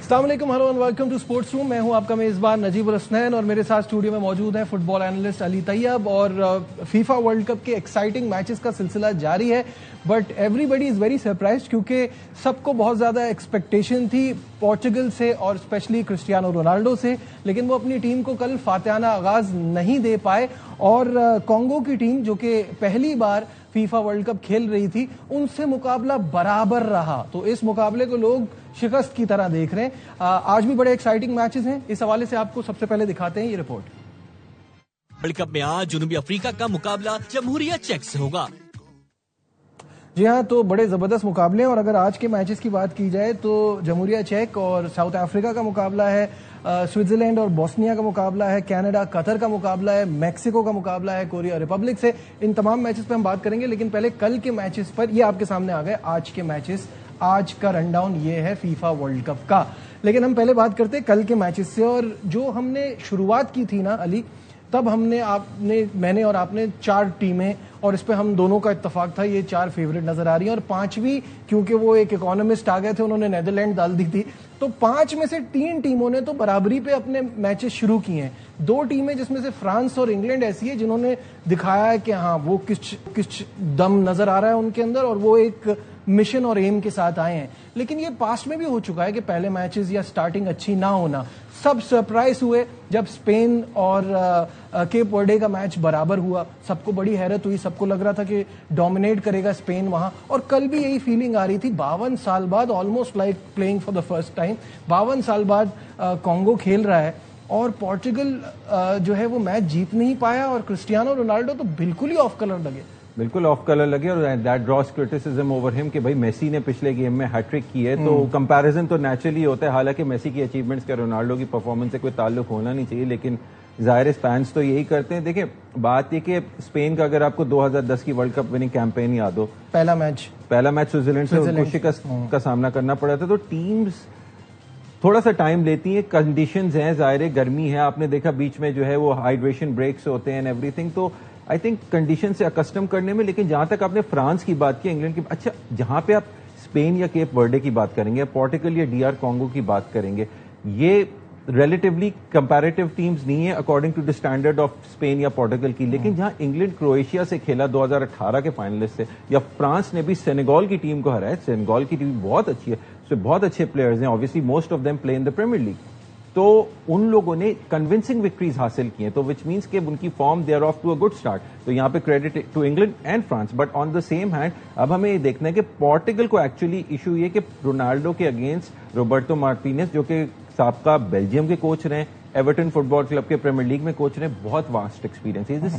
अस्सलाम वालेकुम, hello and welcome to sports room. मैं हूं आपका मेजबान नजीबुल हसनैन और मेरे साथ स्टूडियो में मौजूद हैं फुटबॉल एनालिस्ट अली तैयब। और फीफा वर्ल्ड कप के एक्साइटिंग मैचेस का सिलसिला जारी है, but everybody is very surprised क्योंकि सबको बहुत ज्यादा एक्सपेक्टेशन थी पोर्चुगल से और स्पेशली क्रिस्टियानो रोनाल्डो से, लेकिन वो अपनी टीम को कल फातिहाना आगाज नहीं दे पाए। और कॉन्गो की टीम जो कि पहली बार फीफा वर्ल्ड कप खेल रही थी, उनसे मुकाबला बराबर रहा। तो इस मुकाबले को लोग शिकस्त की तरह देख रहे हैं। आज भी बड़े एक्साइटिंग मैचेस हैं, इस हवाले से आपको सबसे पहले दिखाते हैं ये रिपोर्ट। वर्ल्ड कप में आज जनूबी अफ्रीका का मुकाबला जमहूरिया चेक से होगा। जी हाँ, तो बड़े जबरदस्त मुकाबले हैं। और अगर आज के मैचेस की बात की जाए तो जमहूरिया चेक और साउथ अफ्रीका का मुकाबला है, स्विट्जरलैंड और बोस्निया का मुकाबला है, कनाडा कतर का मुकाबला है, मैक्सिको का मुकाबला है कोरिया रिपब्लिक से। इन तमाम मैचेस पे हम बात करेंगे, लेकिन पहले कल के मैचेस पर ये आपके सामने आ गए आज के मैचेस। आज का रनडाउन ये है फीफा वर्ल्ड कप का, लेकिन हम पहले बात करते हैं कल के मैचेस से। और जो हमने शुरुआत की थी ना अली, तब मैंने और आपने 4 टीमें, और इस पे हम दोनों का इत्तेफाक था, ये 4 फेवरेट नजर आ रही हैं। और 5वीं, क्योंकि वो एक इकोनॉमिस्ट आ गए थे, उन्होंने नेदरलैंड डाल दी थी, तो 5 में से 3 टीमों ने तो बराबरी पे अपने मैचेस शुरू किए हैं। 2 टीमें जिसमें से फ्रांस और इंग्लैंड ऐसी है जिन्होंने दिखाया है कि हाँ, वो किस दम नजर आ रहा है उनके अंदर और वो एक मिशन और एम के साथ आए हैं। लेकिन ये पास्ट में भी हो चुका है कि पहले मैचेस या स्टार्टिंग अच्छी ना होना। सब सरप्राइज हुए जब स्पेन और केप वर्डे का मैच बराबर हुआ। सबको बड़ी हैरत हुई, सबको लग रहा था कि डोमिनेट करेगा स्पेन वहां। और कल भी यही फीलिंग आ रही थी। 52 साल बाद, almost like playing for the first time, 52 साल बाद कॉन्गो खेल रहा है और पोर्चुगल जो है वो मैच जीत नहीं पाया। और क्रिस्टियानो रोनाल्डो तो बिल्कुल ही ऑफ कलर लगे, बिल्कुल ऑफ कलर लगे। और दैट ड्रॉस क्रिटिसिज्म ओवर हिम कि भाई मेसी ने पिछले गेम में हैट्रिक की है, तो कंपैरिजन तो नेचुरली होता है। हालांकि मेसी की अचीवमेंट्स का रोनाल्डो की परफॉर्मेंस से कोई ताल्लुक होना नहीं चाहिए, लेकिन जाहिर फैंस तो यही करते हैं। देखिए, बात ये कि स्पेन का अगर आपको 2010 की वर्ल्ड कप विनिंग कैंपेन याद हो, पहला मैच स्विट्जरलैंड से उनको शिकस्त का सामना करना पड़ा था। तो टीम्स थोड़ा सा टाइम लेती है, कंडीशंस हैं, जाहिर गर्मी है, आपने देखा बीच में जो है वो हाइड्रेशन ब्रेक्स होते हैं एंड एवरीथिंग। तो आई थिंक कंडीशन से अकस्टम करने में। लेकिन जहां तक आपने फ्रांस की बात की, इंग्लैंड की, अच्छा, जहां पे आप स्पेन या केप वर्डे की बात करेंगे, पोर्टुगल या डीआर कॉन्गो की बात करेंगे, ये रिलेटिवली कंपैरेटिव टीम्स नहीं है according to the standard of Spain या पोर्टुगल की। लेकिन जहां इंग्लैंड क्रोएशिया से खेला 2018 के फाइनलिस्ट से, या फ्रांस ने भी सेनेगल की टीम को हराया, सेनेगल की टीम बहुत अच्छी है, उसमें बहुत अच्छे प्लेयर्स हैं, obviously most of them play in the Premier League, तो उन लोगों ने कन्विंसिंग विक्ट्रीज हासिल की हैं। तो विच मीन्स कि उनकी form they are off to a good start. तो यहां पे credit to England and France. But on the same hand अब हमें ये देखना है कि पोर्टुगल को एक्चुअली इशू ये कि रोनाल्डो के अगेंस्ट रोबर्टो मार्टिनेज, जो कि साबका बेल्जियम के कोच रहे, एवर्टन फुटबॉल क्लब के प्रीमियर लीग में कोच रहे, बहुत वास्ट एक्सपीरियंस है,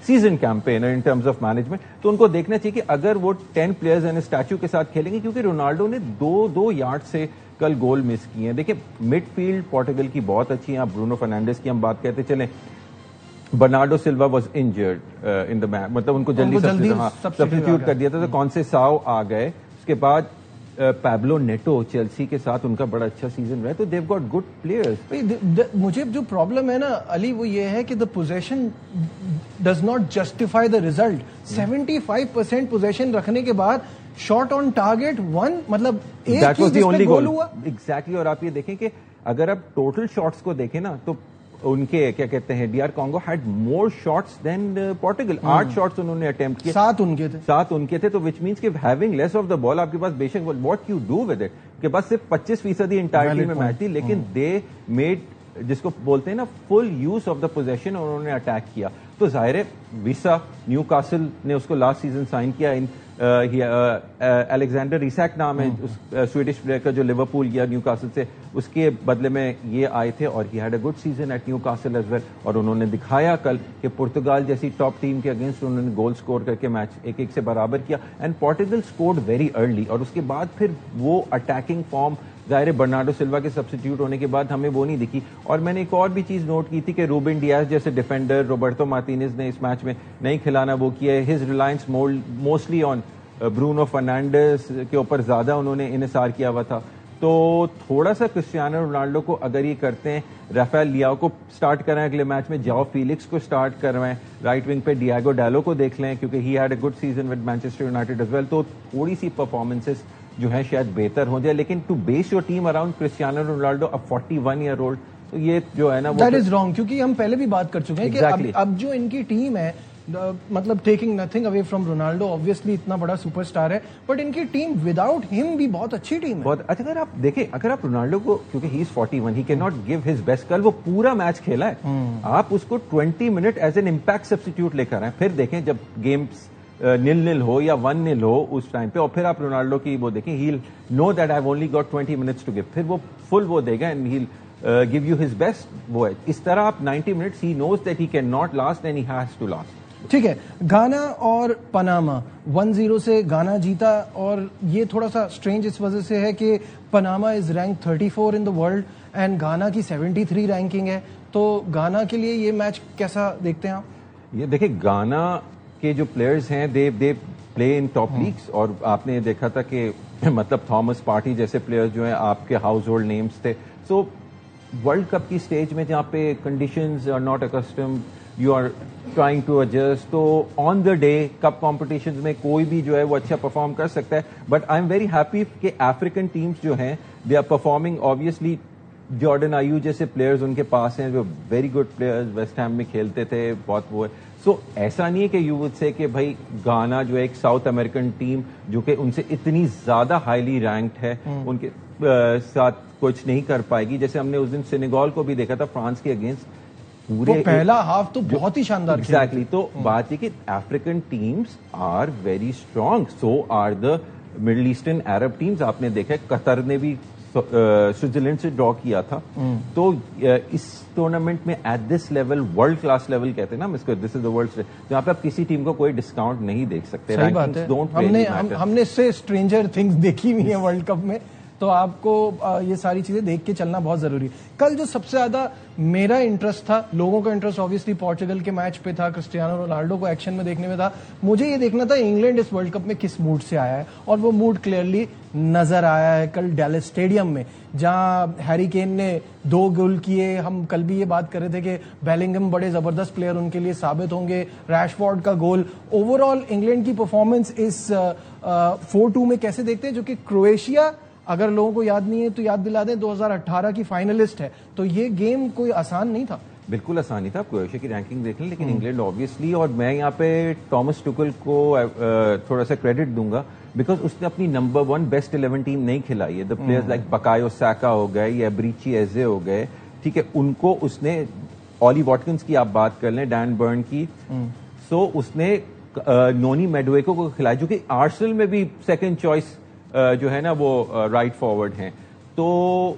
season campaigner in terms of management. तो उनको देखना चाहिए कि अगर वो 10 प्लेयर्स एंड स्टैच्यू के साथ खेलेंगे, क्योंकि रोनाल्डो ने 2 यार्ड से कल गोल मिस किए हैं। देखिए, मिडफील्ड पोर्टुगल की बहुत अच्छी है। आप ब्रूनो फर्नांडिस की हम बात कहते चलें, Bernardo Silva was injured in the match, मतलब उनको जल्दी सब्स्टिट्यूट कर दिया था। तो कौन से साव आ गए, उसके बाद पैब्लो नेटो चेल्सी के साथ उनका बड़ा अच्छा सीजन रहा, तो देव गॉट गुड प्लेयर्स। मुझे जो प्रॉब्लम है ना अली, वो ये है कि the possession does not justify the result. 75% possession रखने के बाद शॉट ऑन टारगेट 1, मतलब एक ही जिसमें गोल हुआ। एग्जैक्टली। और आप ये देखें कि अगर आप टोटल शॉट्स को देखें ना, तो उनके क्या कहते हैं, DR Congo had more shots than Portugal. 8 shots उन्होंने अटेम्प्ट किए, 7 उनके थे। तो विच मीन्स कि having less of the ball, आपके पास बेशक what you do with it, के पास सिर्फ 25% इंटायरिटी में मैच थी, लेकिन दे मेड, जिसको बोलते हैं ना, full use of the possession, और उन्होंने अटैक किया। तो जाहिर है विसा, न्यूकासल ने उसको लास्ट सीजन साइन किया। इन अलेक्जेंडर इसाक नाम है उस स्वीडिश प्लेयर का, जो लिवरपूल या न्यूकासल से, उसके बदले में ये आए थे, और he had a good season at Newcastle as well. और उन्होंने दिखाया कल कि पुर्तगाल जैसी टॉप टीम के अगेंस्ट उन्होंने गोल स्कोर करके मैच 1-1 से बराबर किया। And Portugal scored very early, और उसके बाद फिर वो अटैकिंग फॉर्म, जाहिर बर्नार्डो सिल्वा के सब्स्टिट्यूट होने के बाद हमें वो नहीं दिखी। और मैंने एक और भी चीज नोट की थी कि रूबेन डियाज जैसे डिफेंडर रोबर्टो मार्टिनेज ने इस मैच में नहीं खिलाना वो किया है। His reliance mostly on Bruno Fernandes के ऊपर ज्यादा उन्होंने इन्हिसार किया हुआ था। तो थोड़ा सा क्रिस्टियानो रोनाल्डो को अगर ये करते हैं, राफेल लियाओ को स्टार्ट कराएं अगले मैच में, जाओ फीलिक्स को स्टार्ट करवाएं, राइट विंग पे डियागो डालो को देख लें, क्योंकि he had a good season with Manchester United as well. तो थोड़ी सी परफॉर्मेंसेस जो है शायद बेहतर हो जाए, लेकिन to base your team around Cristiano Ronaldo, a 41 year old, तो ये जो है ना दैट इज रॉन्ग, क्योंकि हम पहले भी बात कर चुके हैं exactly. कि अब जो इनकी टीम है, मतलब taking nothing away from Ronaldo, obviously इतना बड़ा सुपरस्टार है, बट इनकी टीम विदाउट हिम भी बहुत अच्छी टीम है। बहुत अच्छा। अगर आप देखें, अगर आप रोनाल्डो को, क्योंकि he is 41, he can not give his best, कल वो पूरा मैच खेला है, आप उसको 20 minute as an impact substitute लेकर आए, फिर देखें जब गेम्स 0-0 हो या 1-0 हो उस टाइम पे, और फिर आप रोनाल्डो की वो देखें, he know that I have only got 20 minutes to give, फिर वो फुल वो देगा and he give you his best. वो है इस तरह आप 90 minutes, he knows that he can not last and he has to last. ठीक है, गाना और पनामा 1-0 से गाना जीता, और ये थोड़ा सा स्ट्रेंज इस वजह से है कि Panama is rank 34 in the world and गाना की 73 रैंकिंग है, तो गाना के लिए ये मैच कैसा देखते हैं आप? ये देखिए, गाना के जो प्लेयर्स हैं they play in top leagues, और आपने देखा था कि मतलब थॉमस पार्टी जैसे प्लेयर्स जो हैं आपके हाउस होल्ड नेम्स थे। सो वर्ल्ड कप की स्टेज में जहाँ पे conditions are not accustomed, you are trying to adjust, तो on the day cup competitions में कोई भी जो है वो अच्छा परफॉर्म कर सकता है। But I am very happy कि अफ्रीकन टीम्स जो हैं they are performing. Obviously Jordan Ayew जैसे प्लेयर्स उनके पास हैं जो very good players, West Ham में खेलते थे, बहुत वो है। सो ऐसा नहीं है कि यू वुड से कि भाई गाना जो है एक साउथ अमेरिकन टीम जो कि उनसे इतनी ज्यादा हाईली रैंक्ड है, उनके साथ कुछ नहीं कर पाएगी। जैसे हमने उस दिन सेनेगल को भी देखा था फ्रांस के अगेंस्ट, पूरे तो पहला हाफ तो बहुत ही शानदार एग्जैक्टली। तो बात ये कि African teams are very strong, so are the Middle Eastern Arab teams. आपने देखा कतर ने भी स्विट्जरलैंड से ड्रॉ किया था। तो इस टूर्नामेंट में at this level, world class level कहते हैं ना इसको, this is the world stage, जहाँ पे आप किसी टीम को कोई डिस्काउंट नहीं देख सकते। सही बात है, हमने इससे स्ट्रेंजर थिंग्स देखी हुई है वर्ल्ड कप में, तो आपको ये सारी चीजें देख के चलना बहुत जरूरी है। कल जो सबसे ज्यादा मेरा इंटरेस्ट था, लोगों का इंटरेस्ट ऑब्वियसली पोर्चुगल के मैच पे था, क्रिस्टियानो रोनाल्डो को एक्शन में देखने में था। मुझे ये देखना था इंग्लैंड इस वर्ल्ड कप में किस मूड से आया है, और वो मूड क्लियरली नजर आया है कल डैलस स्टेडियम में, जहां हैरी केन ने 2 गोल किए। हम कल भी ये बात कर रहे थे कि बेलिंगम बड़े जबरदस्त प्लेयर उनके लिए साबित होंगे, रैशफोर्ड का गोल। ओवरऑल इंग्लैंड की परफॉर्मेंस इस 4-2 में कैसे देखते हैं, जो कि क्रोएशिया, अगर लोगों को याद नहीं है तो याद दिला दें, 2018 की फाइनलिस्ट है, तो ये गेम कोई आसान नहीं था। बिल्कुल आसान नहीं था। क्रोएशिया की रैंकिंग देख लें, लेकिन इंग्लैंड ऑब्वियसली, और मैं यहाँ पे थॉमस टुकल को थोड़ा सा क्रेडिट दूंगा, बिकॉज उसने अपनी नंबर 1 बेस्ट 11 टीम नहीं खिलाई है। द प्लेयर्स लाइक बकायो साका हो गए या ब्रीची एजे हो गए, ठीक है, उनको उसने, ऑली वॉटकिंस की आप बात कर लें, डैन बर्न की, सो उसने नोनी मेडवेको को खिलाया, जो कि आर्सेनल में भी सेकंड चॉइस जो है ना वो राइट फॉरवर्ड हैं। तो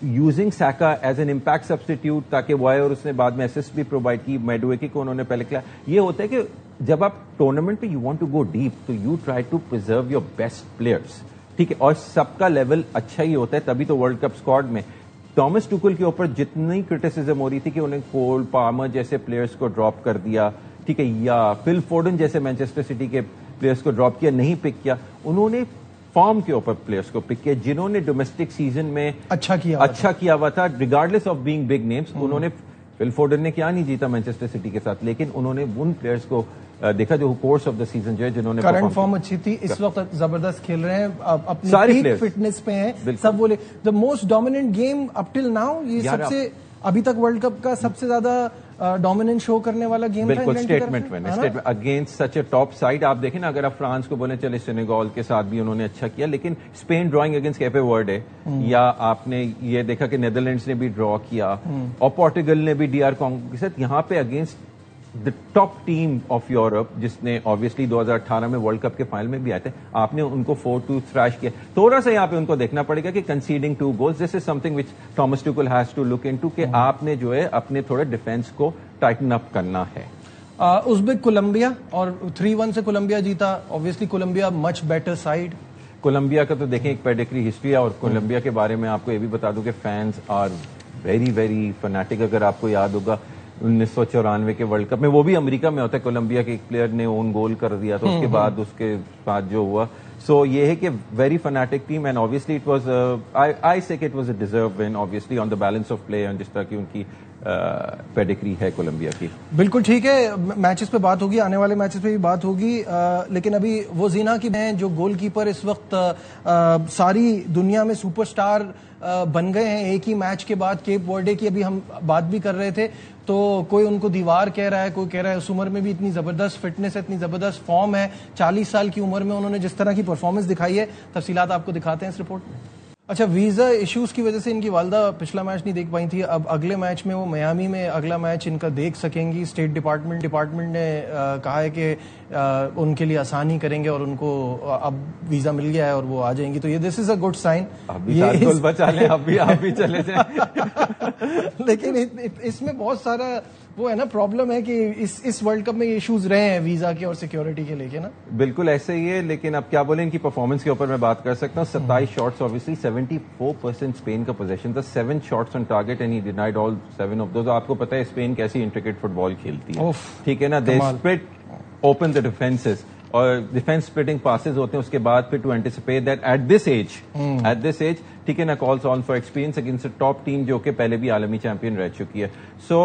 using Saka as an impact substitute, ताकि वो आए, और उसने बाद में असिस्ट भी प्रोवाइड की, मेडवेकी को उन्होंने पहले किया। ये होता है कि जब आप टूर्नामेंट पे you want to go deep, तो you try to preserve your best players, ठीक है, और सबका लेवल अच्छा ही होता है, तभी तो वर्ल्ड कप स्क्वाड में थॉमस टुकल के ऊपर जितनी क्रिटिसिज्म हो रही थी कि उन्हें कोल पामर जैसे प्लेयर्स को ड्रॉप कर दिया, ठीक है, या फिल फोर्डन जैसे मैनचेस्टर सिटी के प्लेयर्स को ड्रॉप किया, नहीं पिक किया, उन्होंने फॉर्म के ऊपर प्लेयर्स को पिक किया जिन्होंने डोमेस्टिक सीजन में अच्छा किया हुआ था, regardless of being big names. उन्होंने, फिल फोर्डन ने क्या नहीं जीता मैनचेस्टर सिटी के साथ, लेकिन उन्होंने उन प्लेयर्स को देखा जो कोर्स ऑफ द सीजन जो है, जिन्होंने करंट फॉर्म अच्छी थी, इस वक्त जबरदस्त खेल रहे हैं, अपनी पीक फिटनेस पे हैं, सब बोले the most dominant game up till now, ये सबसे अभी तक वर्ल्ड कप का सबसे ज्यादा डोमिनेंट शो करने वाला गेम था। बिल्कुल, स्टेटमेंट अगेंस्ट सच ए टॉप साइड। आप देखें ना, अगर आप फ्रांस को बोले चले, सेनेगल के साथ भी उन्होंने अच्छा किया, लेकिन स्पेन ड्रॉइंग अगेंस्ट कैपे वर्डे, या आपने ये देखा कि नेदरलैंड्स ने भी ड्रॉ किया, और पोर्टुगल ने भी डीआर कॉन्गो के साथ, यहाँ पे against the top team of Europe, जिसने ऑब्वियसली 2018 में वर्ल्ड कप के फाइनल में भी आए थे, आपने उनको 4-2 थ्रैश किया। थोड़ा सा यहाँ पे उनको देखना पड़ेगा कि conceding 2 goals, this is something which Thomas Tuchel has to look into, कि आपने जो है अपने थोड़े डिफेंस को टाइटन अप करना है। उज़्बेक कोलंबिया, और 3-1 से कोलंबिया जीता, obviously Colombia much better side. Colombia का तो देखें एक पेडिग्री हिस्ट्री है, और कोलंबिया के बारे में आपको ये भी बता दूं कि fans are very very fanatic. अगर आपको याद होगा 1994 के वर्ल्ड कप में, वो भी अमेरिका में होता है, कोलंबिया के एक प्लेयर ने ओन गोल कर दिया, तो उसके बाद जो हुआ, सो ये है कि very fanatic team and obviously it was I say it was a deserve win obviously on the balance of play, जिस तरह की उनकी पेडिग्री है कोलंबिया की। बिल्कुल ठीक है, मैचेस पे बात होगी, आने वाले मैचेस पे भी बात होगी, लेकिन अभी वो जीना की हैं जो गोलकीपर इस वक्त सारी दुनिया में सुपरस्टार बन गए हैं एक ही मैच के बाद। केप वर्डे की अभी हम बात भी कर रहे थे, तो कोई उनको दीवार कह रहा है, कोई कह रहा है उस उम्र में भी इतनी जबरदस्त फिटनेस है, इतनी जबरदस्त फॉर्म है, 40 साल की उम्र में उन्होंने जिस तरह की परफॉर्मेंस दिखाई है। तफसीलात आपको दिखाते हैं इस रिपोर्ट में। अच्छा, वीजा इश्यूज की वजह से इनकी वालदा पिछला मैच नहीं देख पाई थी, अब अगले मैच में वो मियामी में अगला मैच इनका देख सकेंगी। स्टेट डिपार्टमेंट ने कहा है कि उनके लिए आसानी करेंगे और उनको अब वीजा मिल गया है और वो आ जाएंगी, तो ये this is a good sign. ये बचा लें, आप भी चले जाएं। लेकिन इसमें बहुत सारा वो है ना, प्रॉब्लम है कि इस वर्ल्ड कप में ये इश्यूज रहे हैं वीजा के और सिक्योरिटी के लेके ना। बिल्कुल ऐसे ही है, लेकिन अब क्या बोले, इनकी परफॉर्मेंस के ऊपर मैं बात कर सकता हूँ। 27 शॉट्स, ऑब्वियसली 74% स्पेन का पोजीशन था, 7 shots on target and he denied all 7 of those. आपको पता है स्पेन कैसी इंट्रिकेट फुटबॉल खेलती है, ठीक है ना। They split open the defences और डिफेंस स्प्लिटिंग पासेस होते हैं, उसके बाद फिर to anticipate that at this age ठीक है ना, calls on for experience against a top team जो कि पहले भी आलमी चैंपियन रह चुकी है। So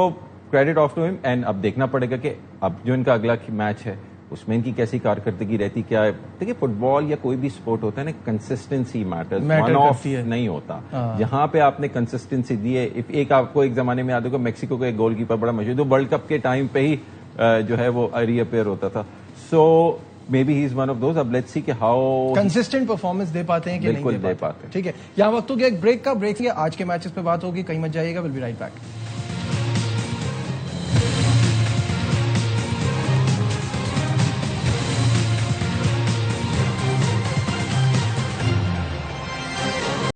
credit off to him. And अब देखना पड़ेगा कि अब जो इनका अगला मैच है उसमें इनकी कैसी कारकर्दगी रहती, क्या है। देखिए फुटबॉल या कोई भी स्पोर्ट होता है ना, कंसिस्टेंसी मैटर्स, वन ऑफ नहीं होता। जहां पे आपने कंसिस्टेंसी दी है, एक आपको एक जमाने में याद होगा मैक्सिको का एक गोलकीपर बड़ा मशहूर, जो वर्ल्ड कप के टाइम पे ही जो है वो रीअपेयर होता था। So maybe he is one of those. अब लेट्स सी कि हाउ कंसिस्टेंट परफॉर्मेंस दे पाते हैं कि नहीं दे पाते। ठीक है, यहाँ वक्त हो गया एक ब्रेक का। ब्रेक से आज के मैचेस पे बात होगी, कहीं मत जाइएगा, विल बी राइट बैक।